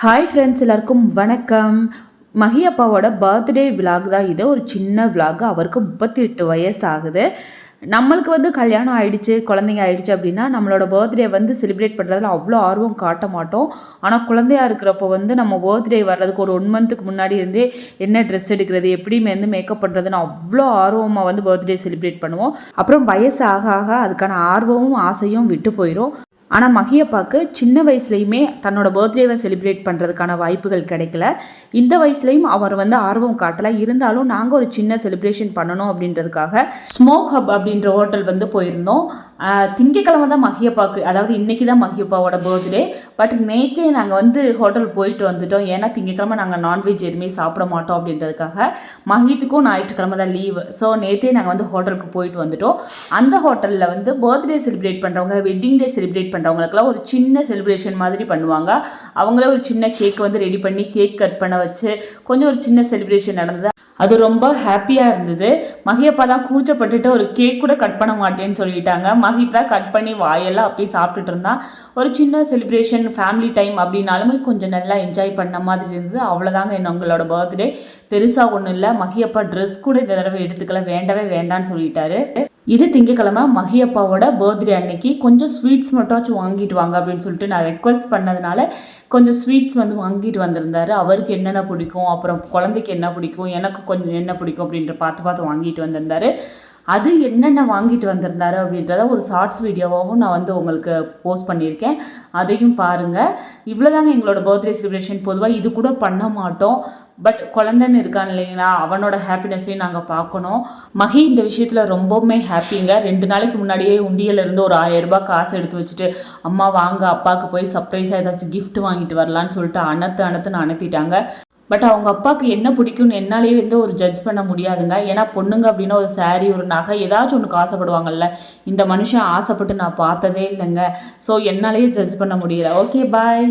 Hi friends, எல்லாருக்கும் வணக்கம். மஹி அப்பாவோட பர்த்டே விலாக் தான் இது. ஒரு சின்ன விலாக். அவருக்கு 38 வயசு ஆகுது. நம்மளுக்கு கல்யாணம் ஆகிடுச்சு, குழந்தைங்க ஆகிடுச்சு அப்படின்னா நம்மளோட பர்த்டே செலிப்ரேட் பண்ணுறதுல அவ்வளோ ஆர்வம் காட்ட மாட்டோம். ஆனால் குழந்தையா இருக்கிறப்போ நம்ம பர்த்டே வர்றதுக்கு ஒரு 1 மந்த்துக்கு முன்னாடி இருந்தே என்ன ட்ரெஸ் எடுக்கிறது, எப்படி மேக்கப் பண்ணுறதுன்னு அவ்வளோ ஆர்வமாக பர்த்டே செலிப்ரேட் பண்ணுவோம். அப்புறம் வயசு ஆக ஆக அதுக்கான ஆர்வமும் ஆசையும் விட்டு போயிடும். ஆனால் மஹி அப்பாவுக்கு சின்ன வயசுலையுமே தன்னோட பர்த்டேவை செலிப்ரேட் பண்ணுறதுக்கான வாய்ப்புகள் கிடைக்கல. இந்த வயசுலையும் அவர் ஆர்வம் காட்டலை. இருந்தாலும் நாங்கள் ஒரு சின்ன செலிப்ரேஷன் பண்ணணும் அப்படின்றதுக்காக ஸ்மோக் ஹப் அப்படின்ற ஹோட்டல் போயிருந்தோம். திங்கக்கிழமை தான் மஹி அப்பாவுக்கு, அதாவது இன்றைக்கி தான் மஹி அப்பாவோட பர்த்டே. பட் நேற்றே நாங்கள் ஹோட்டல் போயிட்டு வந்துட்டோம். ஏன்னா திங்கக்கிழமை நாங்கள் நான்வெஜ் எதுவுமே சாப்பிட மாட்டோம் அப்படின்றதுக்காக. மஹித்துக்கும் ஞாயிற்றுக்கிழமை தான் லீவு. ஸோ நேற்றே நாங்கள் ஹோட்டலுக்கு போயிட்டு வந்துட்டோம். அந்த ஹோட்டலில் பர்த்டே செலிப்ரேட் பண்ணுறவங்க, வெட்டிங் டே செலிப்ரேட் பண்ணுறவங்களுக்குலாம் ஒரு சின்ன செலிப்ரேஷன் மாதிரி பண்ணுவாங்க. அவங்களே ஒரு சின்ன கேக் ரெடி பண்ணி கேக் கட் பண்ண வச்சு கொஞ்சம் ஒரு சின்ன செலிப்ரேஷன் நடந்தது. அது ரொம்ப ஹாப்பியாக இருந்தது. மஹி அப்பா தான் கூச்சப்பட்டுட்டு ஒரு கேக் கூட கட் பண்ண மாட்டேன்னு சொல்லிட்டாங்க. மஹி தான் கட் பண்ணி வாயெல்லாம் அப்படி சாப்பிட்டுட்டு இருந்தான். ஒரு சின்ன செலிப்ரேஷன், ஃபேமிலி டைம் அப்படின்னாலுமே கொஞ்சம் நல்லா என்ஜாய் பண்ண மாதிரி இருந்தது. அவ்வளோதாங்க எங்களோட பர்த்டே. பெருசாக ஒன்றும் இல்லை. மஹி அப்பா ட்ரெஸ் கூட இந்த தடவை எடுத்துக்கல, வேண்டவே வேண்டான்னு சொல்லிட்டாரு. இது திங்கக்கிழமை மஹி அப்பாவோட பர்த்டே அன்னைக்கு. கொஞ்சம் ஸ்வீட்ஸ் மட்டும் வாங்கிட்டு வாங்க அப்படின்னு சொல்லிட்டு நான் ரெக்வஸ்ட் பண்ணதுனால கொஞ்சம் ஸ்வீட்ஸ் வாங்கிட்டு வந்திருந்தாரு. அவருக்கு என்னென்ன பிடிக்கும், அப்புறம் குழந்தைக்கு என்ன பிடிக்கும், எனக்கு கொஞ்சம் என்ன பிடிக்கும் அப்படின்ற பார்த்து வாங்கிட்டு வந்திருந்தாரு. அது என்னென்ன வாங்கிட்டு வந்திருந்தாரு அப்படின்றத ஒரு ஷார்ட்ஸ் வீடியோவாகவும் நான் உங்களுக்கு போஸ்ட் பண்ணியிருக்கேன். அதையும் பாருங்கள். இவ்வளோதாங்க எங்களோட பர்த்டே செலிப்ரேஷன். பொதுவாக இது கூட பண்ண மாட்டோம். பட் குழந்தைன்னு இருக்கான் இல்லைங்களா, அவனோட ஹாப்பினஸையும் நாங்கள் பார்க்கணும். மஹி இந்த விஷயத்தில் ரொம்பவுமே ஹாப்பிங்க. 2 நாளைக்கு முன்னாடியே உண்டியலேருந்து ஒரு 1000 ரூபாய் காசு எடுத்து வச்சுட்டு, அம்மா வாங்க அப்பாவுக்கு போய் சர்ப்ரைஸாக ஏதாச்சும் கிஃப்ட் வாங்கிட்டு வரலான்னு சொல்லிட்டு அனத்துன்னு அனுத்திட்டாங்க. பட் அவங்க அப்பாவுக்கு என்ன பிடிக்கும்னு என்னாலேயே ஒரு ஜட்ஜ் பண்ண முடியாதுங்க. ஏன்னா பொண்ணுங்க அப்படின்னா ஒரு சாரீ, ஒரு நகை, ஏதாச்சும் ஒன்று ஆசைப்படுவாங்கல்ல. இந்த மனுஷன் ஆசைப்பட்டு நான் பார்த்ததே இல்லைங்க. ஸோ என்னாலேயே ஜட்ஜ் பண்ண முடியல. ஓகே, பாய்.